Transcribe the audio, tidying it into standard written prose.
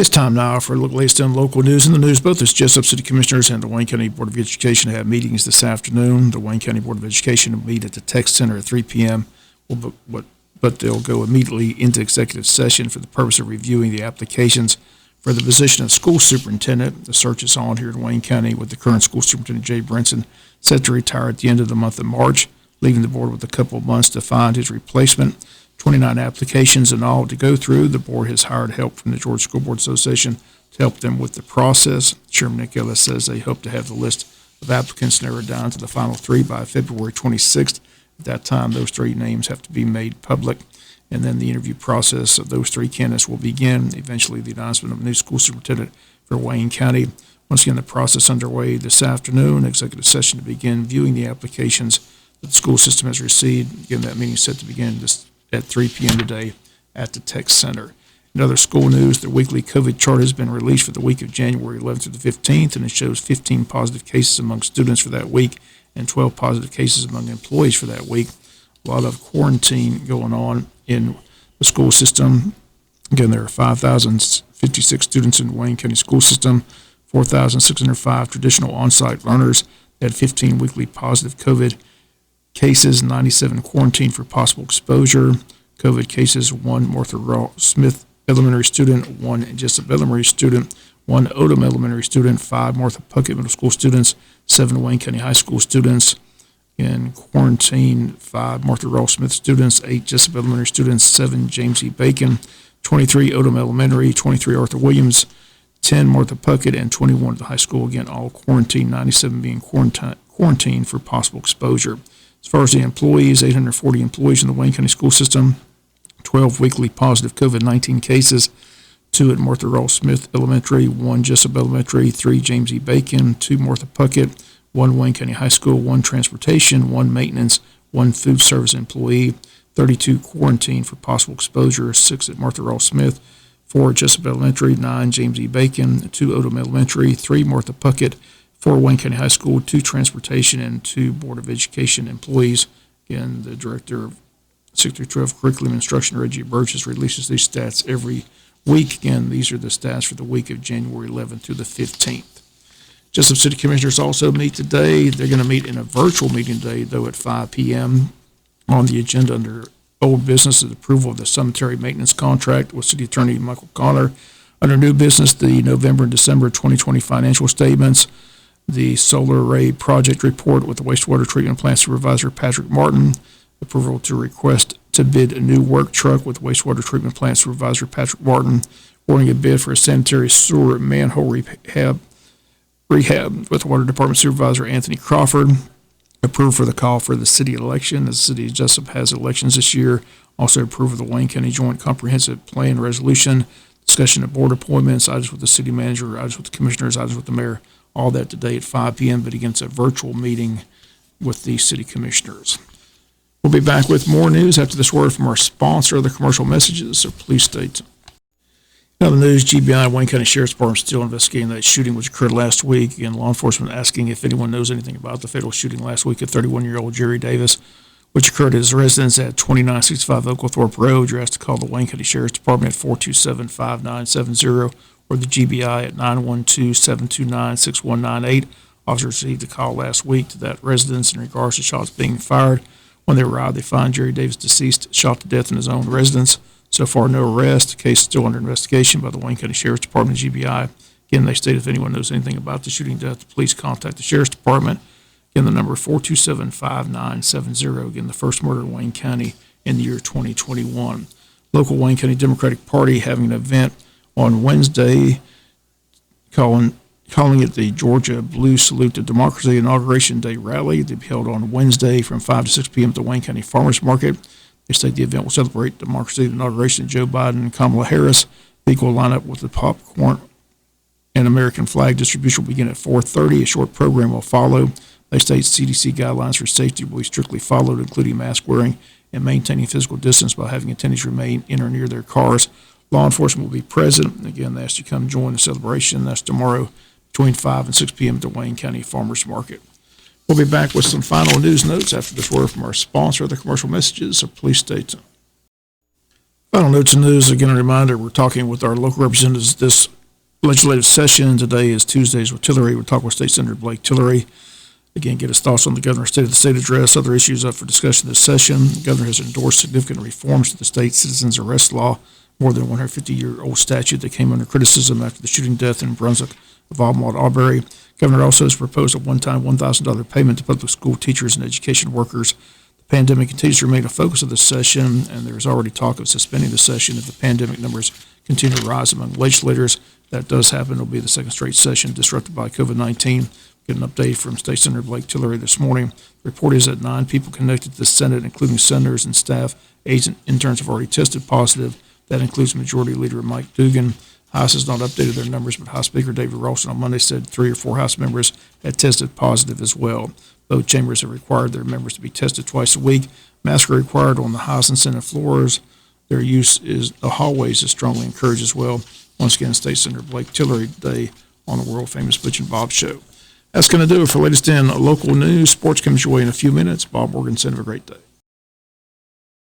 It's time now for a look at the latest in local news. In the news, both the Jesup City Commissioners and the Wayne County Board of Education have meetings this afternoon. The Wayne County Board of Education will meet at the Tech Center at 3 p.m., but they'll go immediately into executive session for the purpose of reviewing the applications for the position of school superintendent. The search is on here in Wayne County with the current school superintendent, Jay Brinson, set to retire at the end of the month of March, leaving the board with a couple of months to find his replacement. 29 applications in all to go through. The board has hired help from the Georgia School Board Association to help them with the process. Chairman Nick Ellis says they hope to have the list of applicants narrowed down to the final three by February 26th. At that time, those three names have to be made public, and then the interview process of those three candidates will begin. Eventually, the announcement of a new school superintendent for Wayne County. Once again, the process underway this afternoon. Executive session to begin viewing the applications that the school system has received. Again, that meeting is set to begin at 3 p.m. today at the Tech Center. In other school news, the weekly COVID chart has been released for the week of January 11th through the 15th, and it shows 15 positive cases among students for that week and 12 positive cases among employees for that week. A lot of quarantine going on in the school system. Again, there are 5,056 students in the Wayne County school system, 4,605 traditional on-site learners. They had 15 weekly positive COVID cases, 97 quarantined for possible exposure. COVID cases: 1 Martha Raw Smith elementary student, 1 Jesup elementary student, 1 Odom elementary student, 5 Martha Puckett middle school students, 7 Wayne County high school students. In quarantine, 5 Martha Raw Smith students, 8 Jesup elementary students, 7 James E. Bacon, 23 Odom elementary, 23 Arthur Williams, 10 Martha Puckett, and 21 at the high school. Again, all quarantined, 97 being quarantined for possible exposure. As far as the employees, 840 employees in the Wayne County school system, 12 weekly positive COVID-19 cases, 2 at Martha Raw Smith Elementary, 1 Jesup Elementary, 3 James E. Bacon, 2 Martha Puckett, 1 Wayne County High School, 1 transportation, 1 maintenance, 1 food service employee, 32 quarantined for possible exposure, 6 at Martha Raw Smith, 4 Jesup Elementary, 9 James E. Bacon, 2 Odom Elementary, 3 Martha Puckett, 4 Wayne County High School, 2 transportation, and 2 Board of Education employees. Again, the director of 6 through 12 Curriculum Instruction, Reggie Burgess, releases these stats every week. Again, these are the stats for the week of January 11th through the 15th. Jesup City Commissioners also meet today. They're going to meet in a virtual meeting today, though, at 5 p.m. On the agenda under old business is approval of the cemetery maintenance contract with City Attorney Michael Connor. Under new business, the November and December 2020 financial statements, the solar array project report with the wastewater treatment plant supervisor Patrick Martin, approval to request to bid a new work truck with wastewater treatment plant supervisor Patrick Martin, awarding a bid for a sanitary sewer manhole rehab with water department supervisor Anthony Crawford, approved for the call for the city election, as the city of Jesup has elections this year. Also approved of the Wayne County Joint Comprehensive Plan resolution, discussion of board appointments, items with the city manager, items with the commissioners, items with the mayor. All that today at 5 p.m., but against a virtual meeting with the city commissioners. We'll be back with more news after this word from our sponsor of the commercial messages, so please stay tuned. In other news, GBI Wayne County Sheriff's Department still investigating that shooting which occurred last week. Again, law enforcement asking if anyone knows anything about the fatal shooting last week of 31-year-old Jerry Davis, which occurred at his residence at 2965 Oglethorpe Road. You're asked to call the Wayne County Sheriff's Department at 427-5970 or the GBI at 912-729-6198. Officers received a call last week to that residence in regards to shots being fired. When they arrived, they find Jerry Davis deceased, shot to death in his own residence. So far, no arrest. The case is still under investigation by the Wayne County Sheriff's Department, GBI. Again, they state if anyone knows anything about the shooting death, please contact the Sheriff's Department. Again, the number 427-5970. Again, the first murder in Wayne County in the year 2021. Local Wayne County Democratic Party having an event on Wednesday, calling it the Georgia Blue Salute to Democracy Inauguration Day Rally. They'll be held on Wednesday from 5 to 6 p.m. at the Wayne County Farmers Market. They state the event will celebrate democracy, the inauguration of Joe Biden and Kamala Harris. The equal lineup with the popcorn and American flag distribution will begin at 4:30. A short program will follow. They state CDC guidelines for safety will be strictly followed, including mask wearing and maintaining physical distance by having attendees remain in or near their cars. Law enforcement will be present. Again, they ask you to come join the celebration. That's tomorrow between 5 and 6 p.m. at the Wayne County Farmers Market. We'll be back with some final news notes after this word from our sponsor of the commercial messages, so please stay tuned. Final notes and news, again, a reminder, we're talking with our local representatives this legislative session. Today is Tuesdays with Tillery. We'll talk with State Senator Blake Tillery. Again, get his thoughts on the governor's State of the State address, other issues up for discussion this session. The governor has endorsed significant reforms to the state citizens arrest law, more than a 150-year-old statute that came under criticism after the shooting death in Brunswick of Almond Arbery. Governor also has proposed a one-time $1,000 payment to public school teachers and education workers. The pandemic continues to remain a focus of this session, and there is already talk of suspending the session if the pandemic numbers continue to rise among legislators. If that does happen, it'll be the second straight session disrupted by COVID-19. Get an update from State Senator Blake Tillery this morning. The report is that 9 people connected to the Senate, including senators and staff, aides, and interns, have already tested positive. That includes Majority Leader Mike Dugan. House has not updated their numbers, but House Speaker David Ralston on Monday said 3 or 4 House members had tested positive as well. Both chambers have required their members to be tested twice a week. Masks are required on the House and Senate floors. Their use is the hallways is strongly encouraged as well. Once again, State Senator Blake Tillery today on the world famous Butch and Bob Show. That's going to do it for latest in local news. Sports comes your way in a few minutes. Bob Morgan, have a great day.